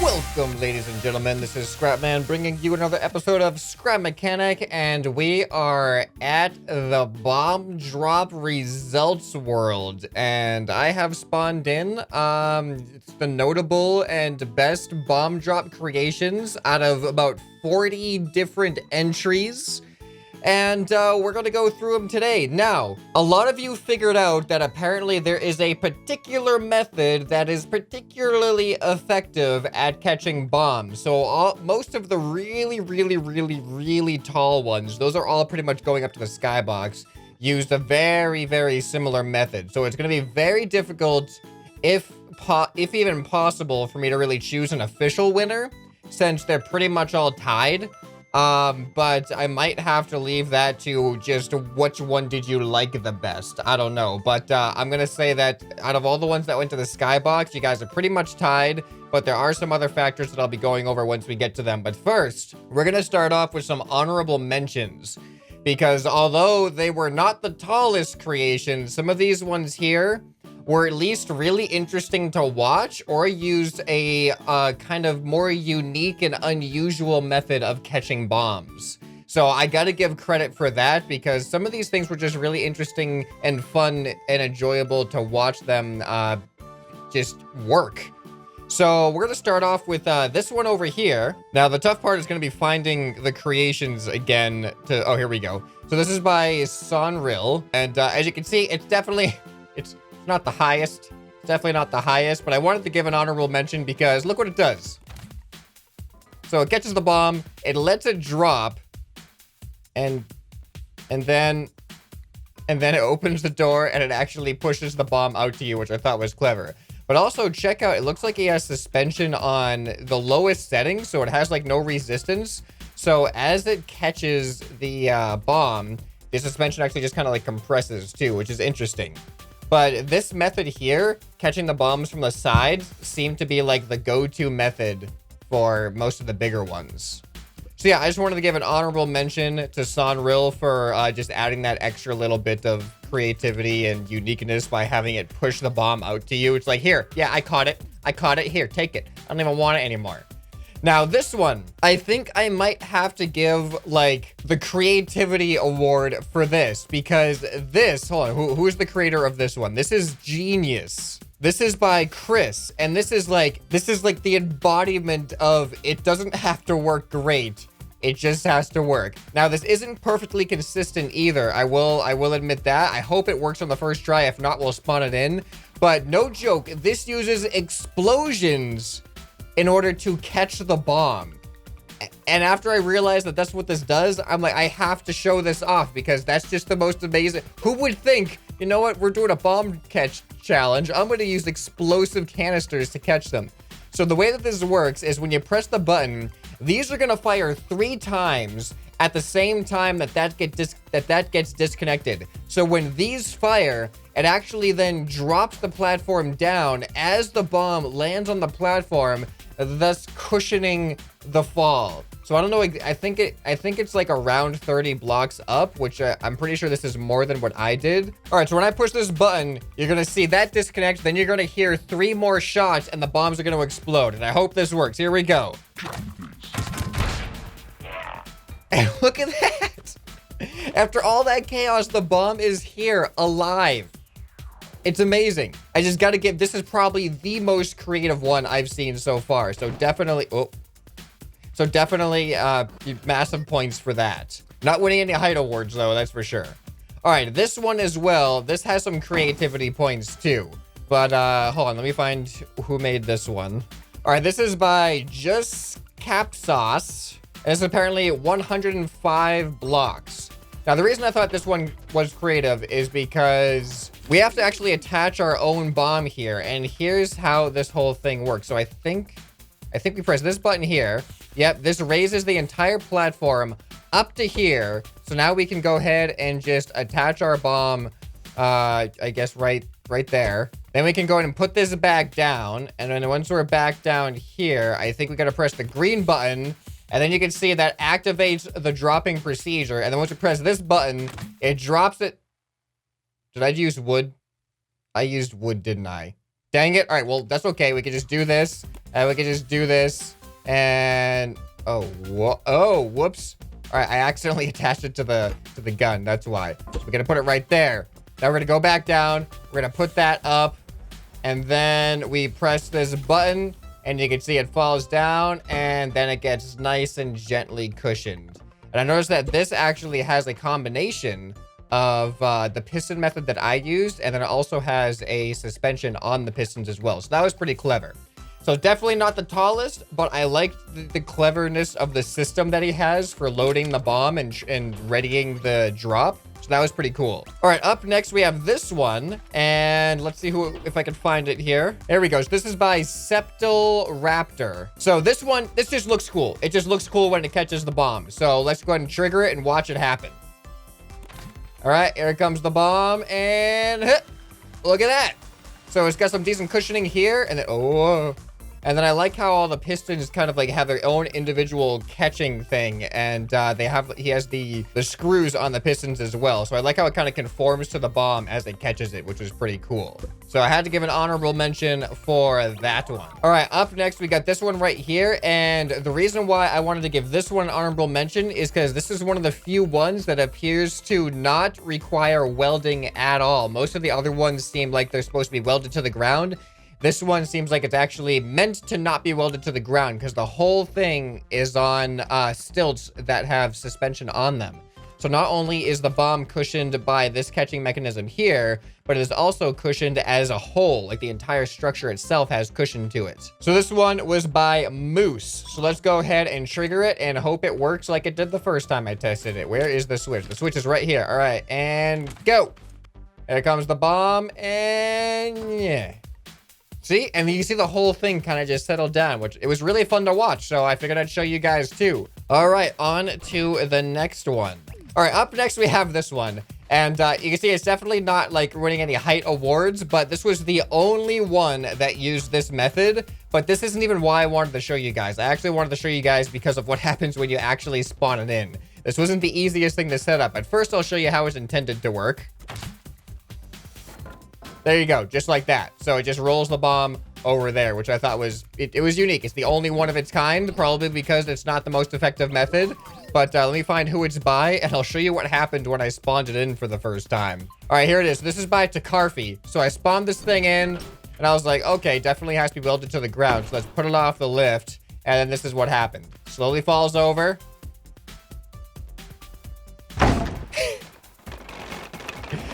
Welcome, ladies and gentlemen. This is ScrapMan bringing you another episode of Scrap Mechanic, and we are at the bomb drop results world. And I have spawned in it's the notable and best bomb drop creations out of about 40 different entries. And we're going to go through them today. Now, a lot of you figured out that apparently there is a particular method that is particularly effective at catching bombs. So most of the really tall ones, those are all pretty much going up to the Skybox, used a very similar method. So it's going to be very difficult, if even possible, for me to really choose an official winner, since they're pretty much all tied. But I might have to leave that to just which one did you like the best. I don't know, but I'm gonna say that out of all the ones that went to the Skybox, you guys are pretty much tied, but there are some other factors that I'll be going over once we get to them. But first, we're gonna start off with some honorable mentions, because although they were not the tallest creations, some of these ones here were at least really interesting to watch, or used a kind of more unique and unusual method of catching bombs. So I gotta give credit for that, because some of these things were just really interesting and fun and enjoyable to watch them just work. So we're gonna start off with this one over here. Now the tough part is gonna be finding the creations again to, oh, here we go. So this is by Sonril, and as you can see, it's definitely, it's not the highest. It's definitely not the highest, but I wanted to give an honorable mention because look what it does. So it catches the bomb, it lets it drop, and then it opens the door and it actually pushes the bomb out to you, which I thought was clever. But also check out, it looks like he has suspension on the lowest setting, so it has like no resistance. So as it catches the bomb, the suspension actually just kind of like compresses too, which is interesting. But this method here, catching the bombs from the sides, seemed to be like the go-to method for most of the bigger ones. So yeah, I just wanted to give an honorable mention to Sonril for just adding that extra little bit of creativity and uniqueness by having it push the bomb out to you. It's like, here, yeah, I caught it, here, take it. I don't even want it anymore. Now, this one, I think I might have to give, like, the creativity award for this, because this, hold on, who's the creator of this one? This is genius. This is by Chris, and this is like the embodiment of, it doesn't have to work great, it just has to work. Now, this isn't perfectly consistent either, I will admit that. I hope it works on the first try, if not, we'll spawn it in. But no joke, this uses explosions in order to catch the bomb. And after I realized that that's what this does, I'm like, I have to show this off, because that's just the most amazing. Who would think, you know what, we're doing a bomb catch challenge, I'm going to use explosive canisters to catch them. So the way that this works is when you press the button, these are going to fire 3 times at the same time that gets disconnected. So when these fire, it actually then drops the platform down as the bomb lands on the platform, thus cushioning the fall. So I don't know, I think it's like around 30 blocks up, which I'm pretty sure this is more than what I did. All right, so when I push this button, you're gonna see that disconnect, then you're gonna hear 3 more shots and the bombs are gonna explode. And I hope this works. Here we go. And look at that. After all that chaos, the bomb is here, alive. It's amazing. I just gotta give, this is probably the most creative one I've seen so far. So definitely, massive points for that. Not winning any height awards though, that's for sure. All right, this one as well. This has some creativity points too. But hold on, let me find who made this one. All right, this is by Just Capsauce. And it's apparently 105 blocks. Now, the reason I thought this one was creative is because we have to actually attach our own bomb here. And here's how this whole thing works. So I think we press this button here. Yep, this raises the entire platform up to here. So now we can go ahead and just attach our bomb, I guess right there. Then we can go ahead and put this back down. And then once we're back down here, I think we gotta press the green button. And then you can see that activates the dropping procedure. And then once you press this button, it drops it. Did I use wood? I used wood, didn't I? Dang it. All right, well, that's okay. We can just do this. And we can just do this. And oh, whoops. All right, I accidentally attached it to the gun. That's why. We're gonna put it right there. Now we're gonna go back down. We're gonna put that up, and then we press this button, and you can see it falls down, and then it gets nice and gently cushioned. And I noticed that this actually has a combination of the piston method that I used, and then it also has a suspension on the pistons as well. So that was pretty clever. So definitely not the tallest, but I liked the cleverness of the system that he has for loading the bomb and readying the drop. So that was pretty cool. All right, up next we have this one, and let's see if I can find it here. There we go. So this is by Raptor. So this just looks cool. It just looks cool when it catches the bomb. So let's go ahead and trigger it and watch it happen. All right, here comes the bomb, and look at that. So it's got some decent cushioning here, and then, and then I like how all the pistons kind of like have their own individual catching thing, and he has the screws on the pistons as well. So I like how it kind of conforms to the bomb as it catches it, which is pretty cool. So I had to give an honorable mention for that one. All right, up next we got this one right here, and the reason why I wanted to give this one an honorable mention is because this is one of the few ones that appears to not require welding at all. Most of the other ones seem like they're supposed to be welded to the ground. This one seems like it's actually meant to not be welded to the ground because the whole thing is on stilts that have suspension on them. So not only is the bomb cushioned by this catching mechanism here, but it is also cushioned as a whole. Like the entire structure itself has cushion to it. So this one was by Moose. So let's go ahead and trigger it and hope it works like it did the first time I tested it. Where is the switch? The switch is right here. All right, and go. Here comes the bomb, and yeah. See, and you see the whole thing kind of just settle down, which it was really fun to watch. So I figured I'd show you guys too. All right, on to the next one. All right, up next we have this one. And you can see it's definitely not like winning any height awards, but this was the only one that used this method. But this isn't even why I wanted to show you guys. I actually wanted to show you guys because of what happens when you actually spawn it in. This wasn't the easiest thing to set up. At first, I'll show you how it's intended to work. There you go, just like that. So it just rolls the bomb over there, which I thought was, it was unique. It's the only one of its kind, probably because it's not the most effective method. But let me find who it's by, and I'll show you what happened when I spawned it in for the first time. All right, here it is. This is by Takarfi. So I spawned this thing in, and I was like, okay, definitely has to be welded to the ground. So let's put it off the lift, and then this is what happened. Slowly falls over.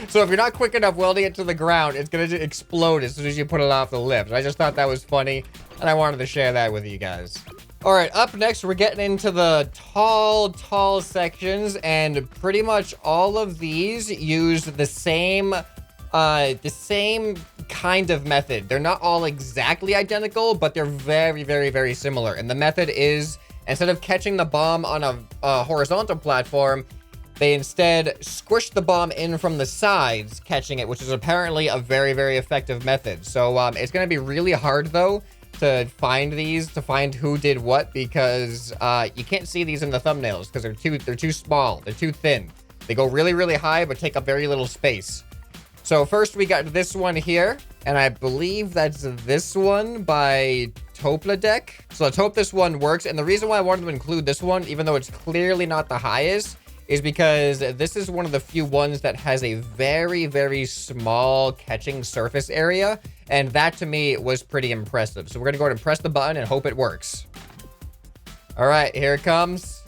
So if you're not quick enough welding it to the ground, it's going to explode as soon as you put it off the lift. I just thought that was funny, and I wanted to share that with you guys. All right, up next, we're getting into the tall sections, and pretty much all of these use the same kind of method. They're not all exactly identical, but they're very, very, very similar. And the method is, instead of catching the bomb on a horizontal platform, they instead squish the bomb in from the sides, catching it, which is apparently a very, very effective method. So it's going to be really hard, though, to find these, to find who did what, because you can't see these in the thumbnails because they're too small, they're too thin. They go really, really high, but take up very little space. So first we got this one here, and I believe that's this one by Topladek. So let's hope this one works. And the reason why I wanted to include this one, even though it's clearly not the highest, is because this is one of the few ones that has a very, very small catching surface area. And that to me was pretty impressive. So we're gonna go ahead and press the button and hope it works. All right, here it comes.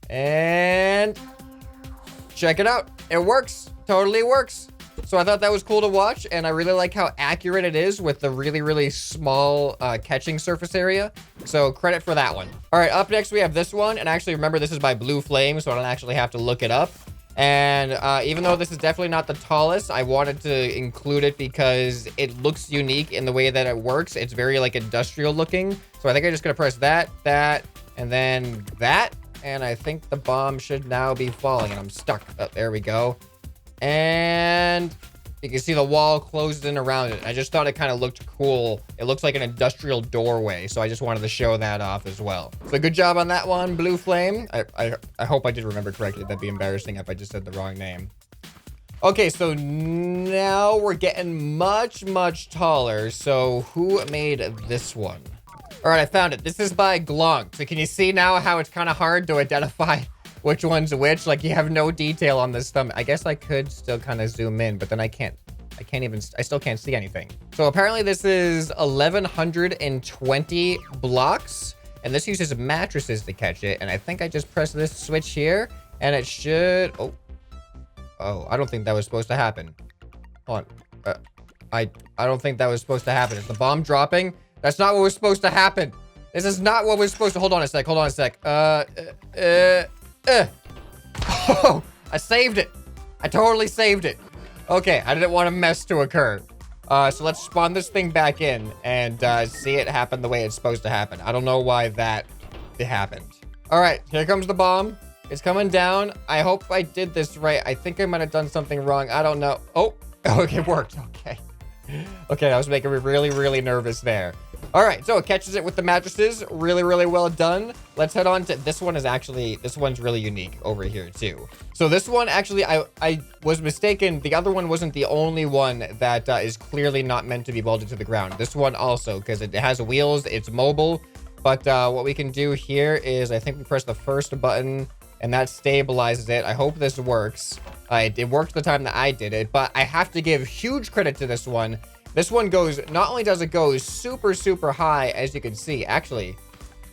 And check it out. It works, totally works. So I thought that was cool to watch, and I really like how accurate it is with the really, really small catching surface area. So credit for that one. All right, up next we have this one, and actually remember this is by Blue Flame, so I don't actually have to look it up. And even though this is definitely not the tallest, I wanted to include it because it looks unique in the way that it works. It's very like industrial looking. So I think I'm just gonna press that, and then that. And I think the bomb should now be falling, and I'm stuck. Oh, there we go. And you can see the wall closed in around it. I just thought it kind of looked cool. It looks like an industrial doorway, so I just wanted to show that off as well. So good job on that one, Blue Flame. I hope I did remember correctly. That'd be embarrassing if I just said the wrong name. Okay, so now we're getting much, much taller. So who made this one? All right, I found it. This is by Glonk. So can you see now how it's kind of hard to identify which one's which? Like, you have no detail on this thumb. I guess I could still kind of zoom in, but then I still can't see anything. So apparently this is 1120 blocks, and this uses mattresses to catch it. And I think I just press this switch here, and it should, oh, I don't think that was supposed to happen. Hold on. I don't think that was supposed to happen. Is the bomb dropping? That's not what was supposed to happen. This is not what was supposed to, hold on a sec. Oh, I saved it. I totally saved it. Okay, I didn't want a mess to occur. So let's spawn this thing back in and see it happen the way it's supposed to happen. I don't know why that happened. All right, here comes the bomb. It's coming down. I hope I did this right. I think I might have done something wrong. I don't know. Oh, okay, it worked. Okay. Okay, I was making me really, really nervous there. All right, so it catches it with the mattresses. Really, really well done. Let's head on to, this one's really unique over here too. So this one, actually, I was mistaken. The other one wasn't the only one that is clearly not meant to be welded to the ground. This one also, because it has wheels, it's mobile. But what we can do here is, I think we press the first button and that stabilizes it. I hope this works. It worked the time that I did it, but I have to give huge credit to this one. This one goes, not only does it go super, super high, as you can see. Actually,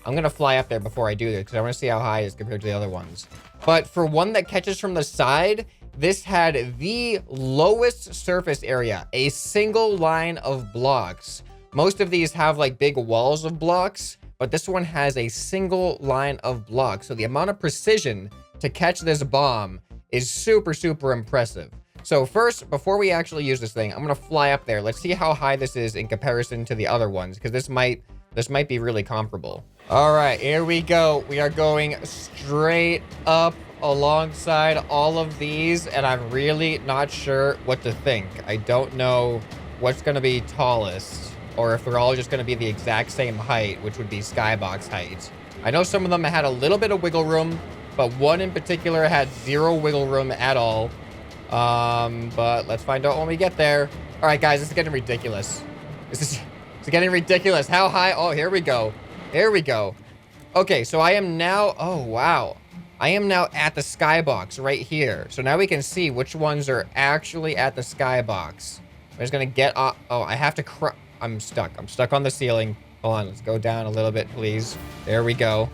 I'm going to fly up there before I do this, because I want to see how high it is compared to the other ones. But for one that catches from the side, this had the lowest surface area, a single line of blocks. Most of these have like big walls of blocks, but this one has a single line of blocks. So the amount of precision to catch this bomb is super, super impressive. So first, before we actually use this thing, I'm gonna fly up there. Let's see how high this is in comparison to the other ones, because this might be really comparable. All right, here we go. We are going straight up alongside all of these, and I'm really not sure what to think. I don't know what's gonna be tallest, or if they're all just gonna be the exact same height, which would be Skybox height. I know some of them had a little bit of wiggle room, but one in particular had zero wiggle room at all. But let's find out when we get there. All right, guys, this is getting ridiculous. It's getting ridiculous. How high? Oh, here we go. Here we go. Okay, so I am now, oh, wow. I am now at the Skybox right here. So now we can see which ones are actually at the Skybox. I'm just gonna get off. Oh, I have to I'm stuck. I'm stuck on the ceiling. Hold on, let's go down a little bit, please. There we go.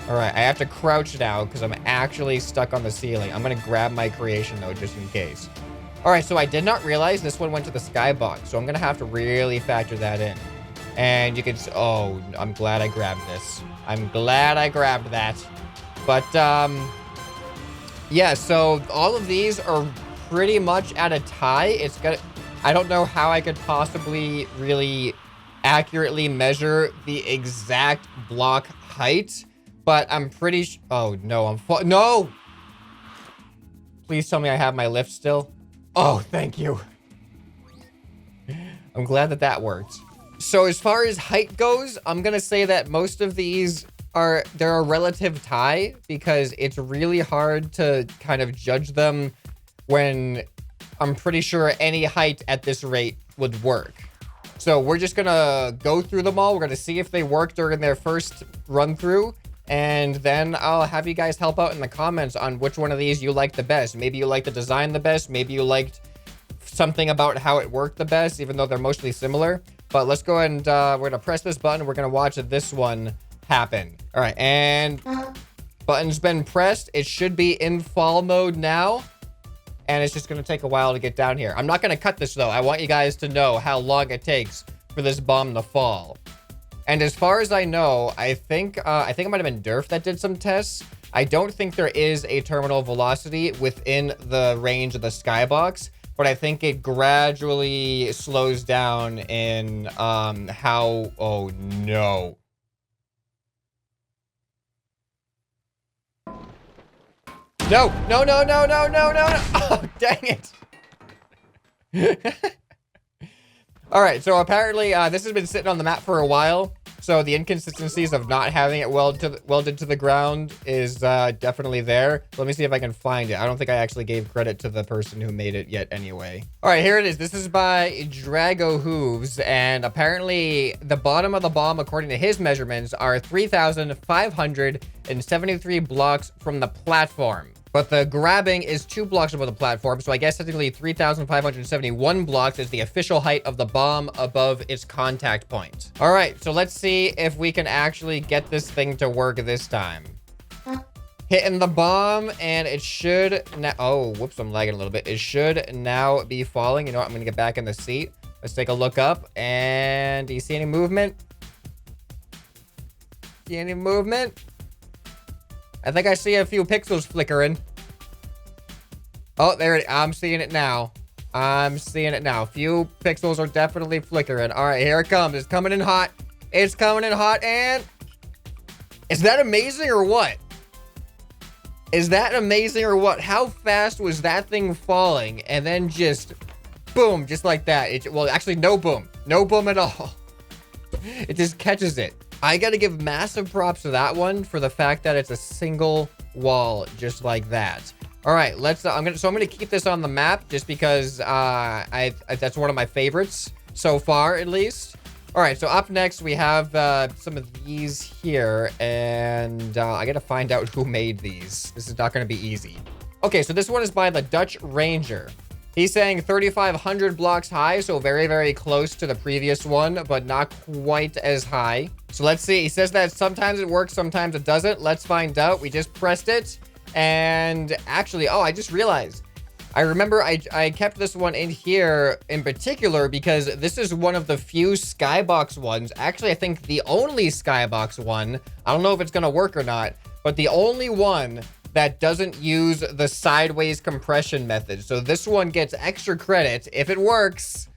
All right, I have to crouch now because I'm actually stuck on the ceiling. I'm going to grab my creation, though, just in case. All right, so I did not realize this one went to the Skybox, so I'm going to have to really factor that in. And you can... Oh, I'm glad I grabbed this. I'm glad I grabbed that. But, yeah, so all of these are pretty much at a tie. I don't know how I could possibly really accurately measure the exact block height. But I'm pretty oh, no, no! Please tell me I have my lift still. Oh, thank you. I'm glad that that worked. So as far as height goes, I'm gonna say that most of these they're a relative tie, because it's really hard to kind of judge them when I'm pretty sure any height at this rate would work. So we're just gonna go through them all. We're gonna see if they work during their first run through. And then I'll have you guys help out in the comments on which one of these you like the best. Maybe you like the design the best. Maybe you liked something about how it worked the best, even though they're mostly similar. But let's go and we're going to press this button. We're going to watch this one happen. All right, and button's been pressed. It should be in fall mode now. And it's just going to take a while to get down here. I'm not going to cut this, though. I want you guys to know how long it takes for this bomb to fall. And as far as I know, I think it might have been Durf that did some tests. I don't think there is a terminal velocity within the range of the Skybox, but I think it gradually slows down in how... Oh, no. No, no, no, no, no, no, no, no. Oh, dang it. All right, so apparently this has been sitting on the map for a while. So the inconsistencies of not having it welded to the ground is definitely there. Let me see if I can find it. I don't think I actually gave credit to the person who made it yet anyway. All right, here it is. This is by DragoWhooves, and apparently the bottom of the bomb, according to his measurements, are 3,573 blocks from the platform. But the grabbing is 2 blocks above the platform, so I guess technically 3,571 blocks is the official height of the bomb above its contact point. All right, so let's see if we can actually get this thing to work this time. Hitting the bomb, and it should now... Oh, whoops, I'm lagging a little bit. It should now be falling. You know what? I'm going to get back in the seat. Let's take a look up, and do you see any movement? See any movement? I think I see a few pixels flickering. Oh, there it is. I'm seeing it now. I'm seeing it now. Few pixels are definitely flickering. All right, here it comes. It's coming in hot. It's coming in hot, and... Is that amazing or what? Is that amazing or what? How fast was that thing falling? And then just... Boom, just like that. Well, actually, no boom. No boom at all. It just catches it. I gotta give massive props to that one for the fact that it's a single wall just like that. All right, let's I'm gonna keep this on the map just because that's one of my favorites so far, at least. All right, so up next we have some of these here, and I gotta find out who made these. This is not gonna be easy. Okay, so this one is by the Dutch Ranger. He's saying 3,500 blocks high, so very, very close to the previous one, but not quite as high. So let's see. He says that sometimes it works, sometimes it doesn't. Let's find out. We just pressed it. And actually, oh, I just realized. I remember I kept this one in here in particular because this is one of the few Skybox ones. Actually, I think the only Skybox one. I don't know if it's going to work or not, but the only one that doesn't use the sideways compression method. So this one gets extra credit if it works.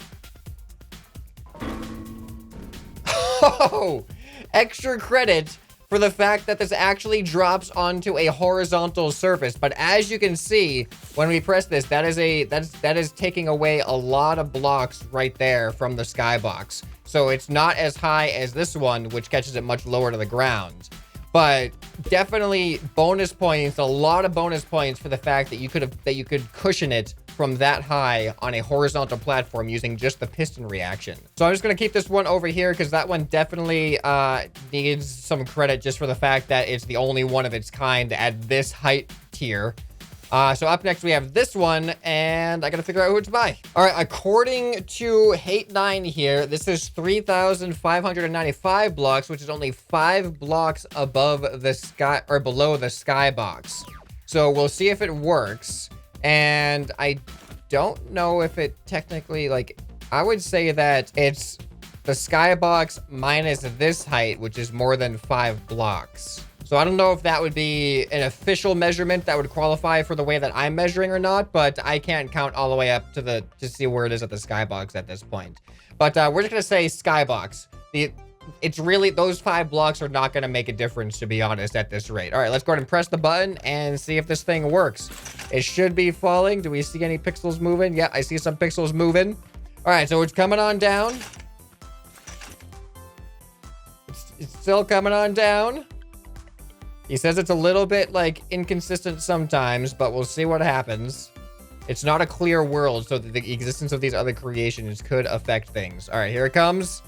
Oh, extra credit for the fact that this actually drops onto a horizontal surface. But as you can see, when we press this, that is taking away a lot of blocks right there from the Skybox. So it's not as high as this one, which catches it much lower to the ground. But definitely bonus points, a lot of bonus points for the fact that you could cushion it from that high on a horizontal platform using just the piston reaction. So I'm just going to keep this one over here because that one definitely needs some credit just for the fact that it's the only one of its kind at this height tier. So up next we have this one, and I gotta figure out who it's by. All right, according to Hate9 here, this is 3,595 blocks, which is only 5 blocks above the sky or below the Skybox. So we'll see if it works. And I don't know if it technically, like, I would say that it's the Skybox minus this height, which is more than 5 blocks. So I don't know if that would be an official measurement that would qualify for the way that I'm measuring or not, but I can't count all the way up to see where it is at the Skybox at this point. But we're just gonna say Skybox. It's really, those 5 blocks are not gonna make a difference, to be honest, at this rate. All right, let's go ahead and press the button and see if this thing works. It should be falling. Do we see any pixels moving? Yeah, I see some pixels moving. All right, so it's coming on down. It's still coming on down. He says it's a little bit, like, inconsistent sometimes, but we'll see what happens. It's not a clear world, so the existence of these other creations could affect things. All right, here it comes.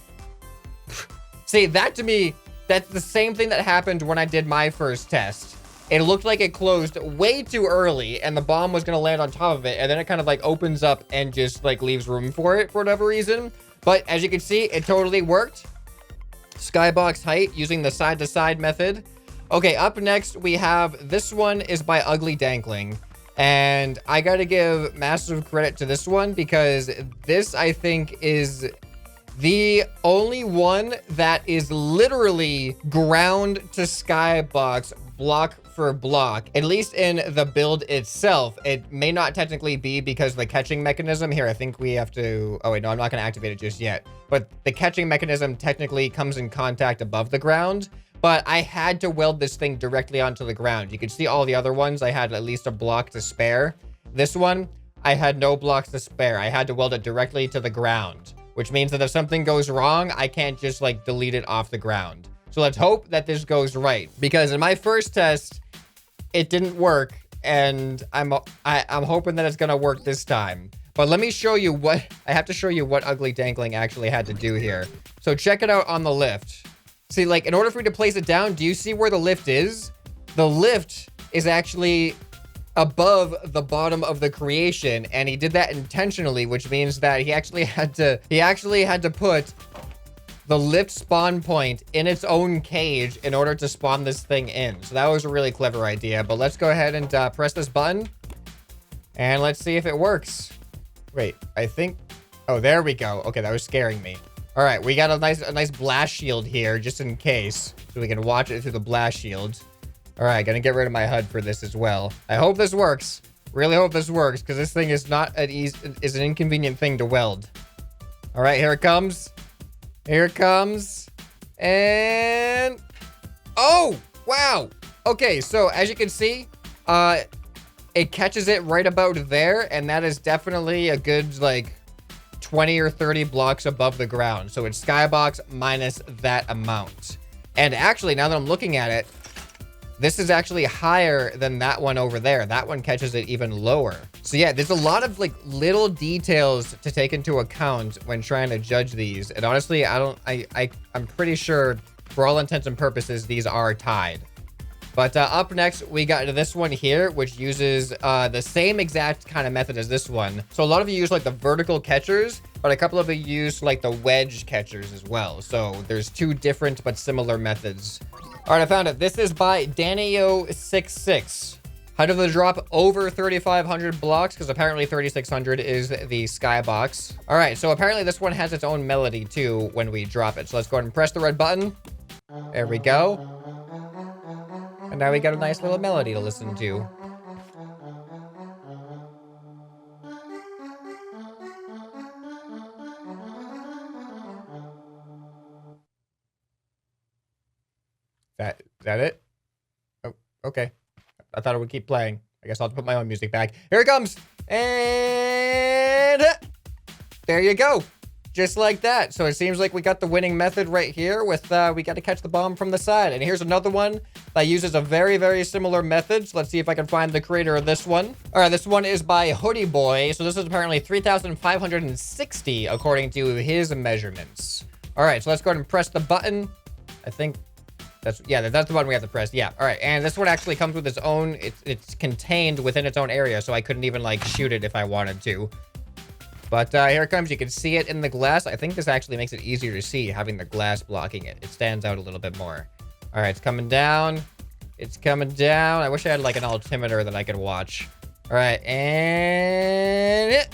See, that to me, that's the same thing that happened when I did my first test. It looked like it closed way too early, and the bomb was going to land on top of it, and then it kind of, like, opens up and just, like, leaves room for it for whatever reason. But as you can see, it totally worked. Skybox height using the side-to-side method. Okay, up next, we have, this one is by Ugly Dangling, and I gotta give massive credit to this one because this, I think, is the only one that is literally ground to Skybox block for block, at least in the build itself. It may not technically be because the catching mechanism here, I think we have to, oh wait, no, I'm not gonna activate it just yet, but the catching mechanism technically comes in contact above the ground. But I had to weld this thing directly onto the ground. You can see all the other ones, I had at least a block to spare. This one, I had no blocks to spare. I had to weld it directly to the ground. which means that if something goes wrong, I can't just like delete it off the ground. So let's hope that this goes right, because in my first test, it didn't work, and I'm hoping that it's gonna work this time. But let me show you what, I have to show you what Ugly Dangling actually had to do here. So check it out on the lift. See, like, in order for me to place it down, do you see where the lift is? The lift is actually above the bottom of the creation, and he did that intentionally, which means that he actually had to put the lift spawn point in its own cage in order to spawn this thing in. So that was a really clever idea. But let's go ahead and press this button, and let's see if it works. Wait, I think, oh, there we go. Okay, that was scaring me. All right, we got a nice blast shield here just in case, so we can watch it through the blast shield. All right, gonna get rid of my HUD for this as well. I hope this works. Really hope this works, because this thing is not is an inconvenient thing to weld. All right, here it comes. Here it comes. And oh, wow. Okay, so as you can see, it catches it right about there, and that is definitely a good like 20 or 30 blocks above the ground. So it's Skybox minus that amount. And actually, now that I'm looking at it, this is actually higher than that one over there. That one catches it even lower. So yeah, there's a lot of like little details to take into account when trying to judge these. And honestly, I'm pretty sure for all intents and purposes, these are tied. But up next, we got this one here, which uses the same exact kind of method as this one. So a lot of you use like the vertical catchers, but a couple of you use like the wedge catchers as well. So there's two different but similar methods. All right, I found it. This is by Danio66. Height of the drop over 3,500 blocks, because apparently 3,600 is the Skybox. All right, so apparently this one has its own melody too when we drop it. So let's go ahead and press the red button. There we go. And now we got a nice little melody to listen to. Is that it? Oh, okay. I thought it would keep playing. I guess I'll put my own music back. Here it comes. And there you go. Just like that. So it seems like we got the winning method right here with, we got to catch the bomb from the side. And here's another one that uses a very, very similar method. So let's see if I can find the creator of this one. All right, this one is by Hoodie Boy. So this is apparently 3,560 according to his measurements. All right, so let's go ahead and press the button. I think that's the button we have to press. Yeah, all right. And this one actually comes with its own, it's contained within its own area. So I couldn't even like shoot it if I wanted to. But here it comes. You can see it in the glass. I think this actually makes it easier to see, having the glass blocking it. It stands out a little bit more. All right, it's coming down. It's coming down. I wish I had like an altimeter that I could watch. All right, and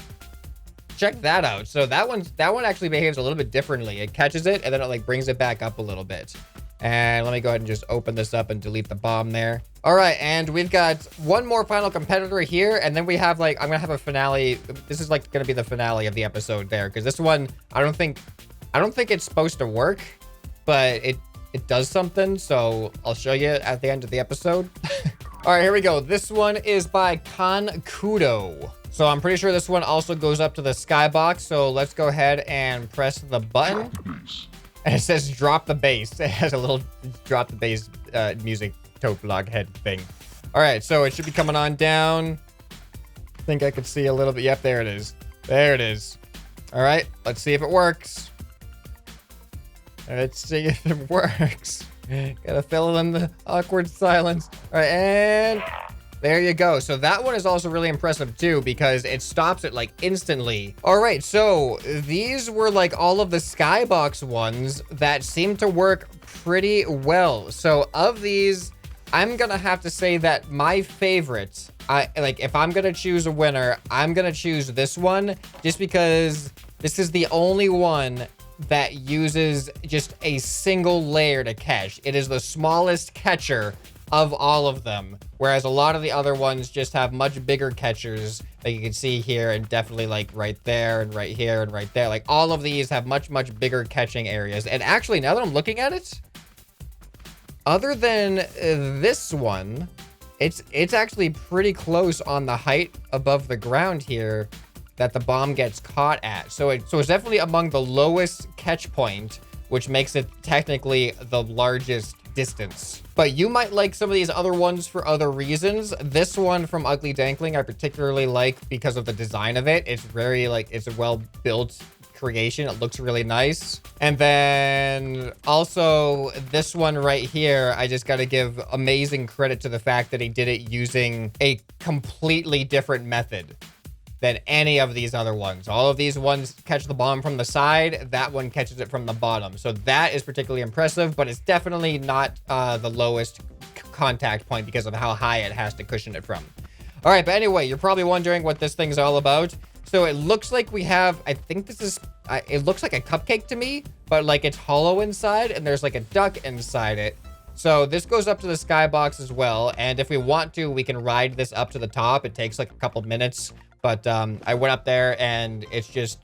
check that out. So that one actually behaves a little bit differently. It catches it, and then it like brings it back up a little bit. And let me go ahead and just open this up and delete the bomb there. All right, and we've got one more final competitor here, and then we have like, I'm gonna have a finale. This is like gonna be the finale of the episode there, because this one, I don't think it's supposed to work, but it does something. So I'll show you at the end of the episode. All right, here we go. This one is by Kudo. So I'm pretty sure this one also goes up to the Skybox. So let's go ahead and press the button. And it says drop the bass. It has a little drop the bass music tote log head thing. All right, so it should be coming on down. I think I could see a little bit. Yep, there it is. There it is. All right, let's see if it works. Let's see if it works. Gotta fill in the awkward silence. All right, and there you go. So that one is also really impressive too, because it stops it like instantly. All right, so these were like all of the Skybox ones that seem to work pretty well. So of these, I'm gonna have to say that my favorite, if I'm gonna choose a winner, I'm gonna choose this one, just because this is the only one that uses just a single layer to catch. It is the smallest catcher of all of them, whereas a lot of the other ones just have much bigger catchers, like you can see here, and definitely like right there and right here and right there. Like all of these have much bigger catching areas. And actually, now that I'm looking at it, other than this one, it's actually pretty close on the height above the ground here. that the bomb gets caught at. So it's definitely among the lowest catch point, which makes it technically the largest distance. But you might like some of these other ones for other reasons. This one from Ugly Dangling I particularly like because of the design of it. It's very like, it's a well-built creation. It looks really nice. And then also this one right here, I just got to give amazing credit to the fact that he did it using a completely different method than any of these other ones. All of these ones catch the bomb from the side. That one catches it from the bottom. So that is particularly impressive, but it's definitely not the lowest contact point because of how high it has to cushion it from. All right, but anyway, you're probably wondering what this thing's all about. So it looks like we have, I think this is, it looks like a cupcake to me, but like it's hollow inside and there's like a duck inside it. So this goes up to the Skybox as well. And if we want to, we can ride this up to the top. It takes like a couple minutes. But I went up there and it's just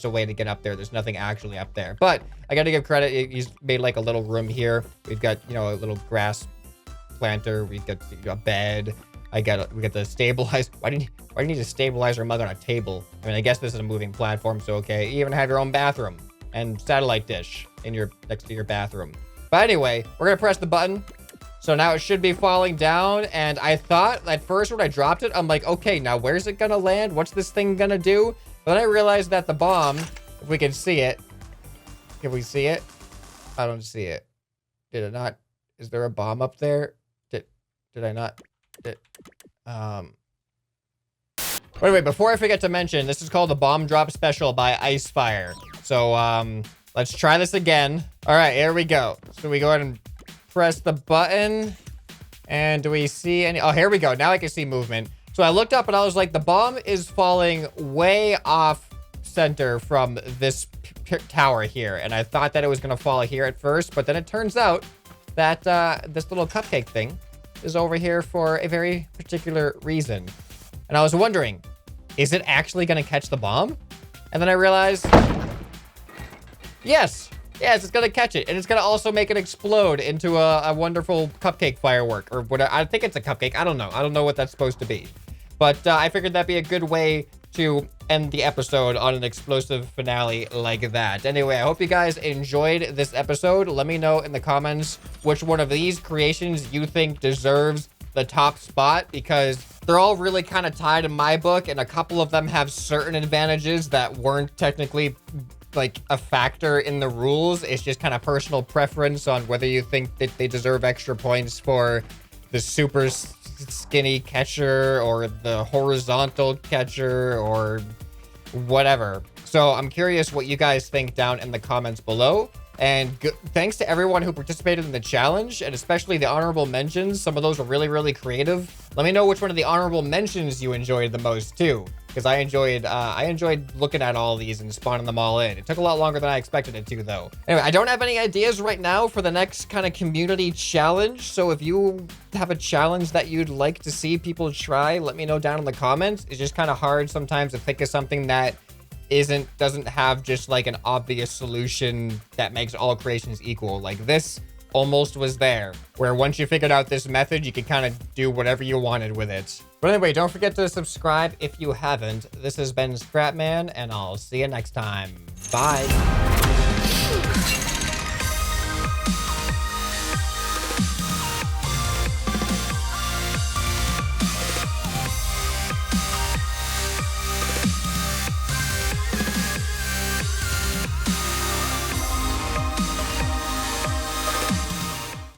a way to get up there. There's nothing actually up there. But I got to give credit. He's made like a little room here. We've got, you know, a little grass planter. We've got a bed. We got the stabilize. Why do you need to stabilize our mug on a table? I mean, I guess this is a moving platform, so okay. You even have your own bathroom and satellite dish in next to your bathroom. But anyway, we're gonna press the button. So now it should be falling down, and I thought at first when I dropped it, I'm like, okay, now where's it gonna land? What's this thing gonna do? But then I realized that the bomb, if we can see it, can we see it? I don't see it. Did it not? Is there a bomb up there? Did I not? Anyway, before I forget to mention, this is called the Bomb Drop Special by Icefire. So let's try this again. All right, here we go. So we go ahead and press the button, and do we see any? Oh, here we go. Now I can see movement. So I looked up and I was like, the bomb is falling way off center from this tower here, and I thought that it was gonna fall here at first, but then it turns out that this little cupcake thing is over here for a very particular reason. And I was wondering, is it actually gonna catch the bomb? And then I realized, yes, it's gonna catch it. And it's gonna also make it explode into a wonderful cupcake firework or whatever. I think it's a cupcake. I don't know. I don't know what that's supposed to be. But I figured that'd be a good way to end the episode on an explosive finale like that. Anyway, I hope you guys enjoyed this episode. Let me know in the comments which one of these creations you think deserves the top spot, because they're all really kind of tied in my book, and a couple of them have certain advantages that weren't technically like a factor in the rules. It's just kind of personal preference on whether you think that they deserve extra points for the super skinny catcher or the horizontal catcher or whatever. So I'm curious what you guys think down in the comments below. And thanks to everyone who participated in the challenge, and especially the honorable mentions. Some of those were really, really creative. Let me know which one of the honorable mentions you enjoyed the most too, because I enjoyed looking at all these and spawning them all in. It took a lot longer than I expected it to, though. Anyway, I don't have any ideas right now for the next kind of community challenge. So if you have a challenge that you'd like to see people try, let me know down in the comments. It's just kind of hard sometimes to think of something that doesn't have just like an obvious solution that makes all creations equal. Like this almost was there, where once you figured out this method, you could kind of do whatever you wanted with it. But anyway, don't forget to subscribe if you haven't. This has been ScrapMan, and I'll see you next time. Bye.